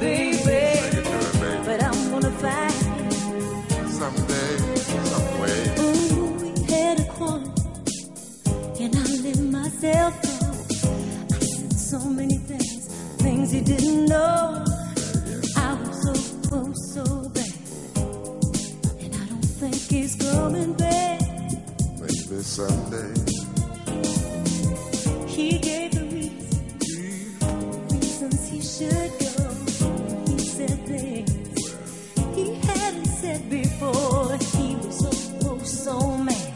baby. But I'm gonna fight someday, some way. Ooh, we had a quarrel, and I let myself go. I said so many things he didn't know. I was so bad, and I don't think he's coming back. Maybe someday. He gave the reasons he should go. He said things he hadn't said before. He was so mad,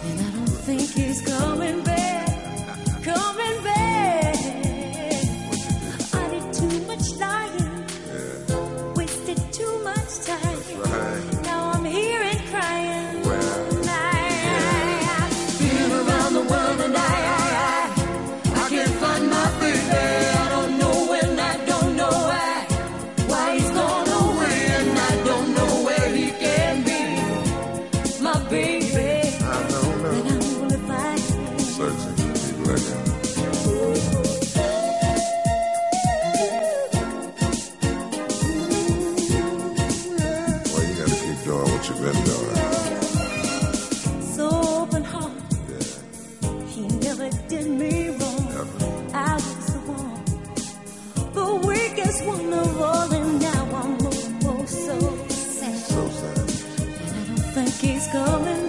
and I don't think he's coming back. Coming back. I did too much lying, wasted too much time. Right. Now I'm here and crying. Well, I've been around the world and I can't find my baby. I don't know when, I don't know why he's gone away, and I don't know where he can be. My baby, I don't know. and I'm gonna find him. Searching, keep looking. Well, you gotta keep doing what you've been doing. So open heart, he never did me wrong. Never. I was the weakest one of all, and now I'm so sad. So sad. And I don't think he's coming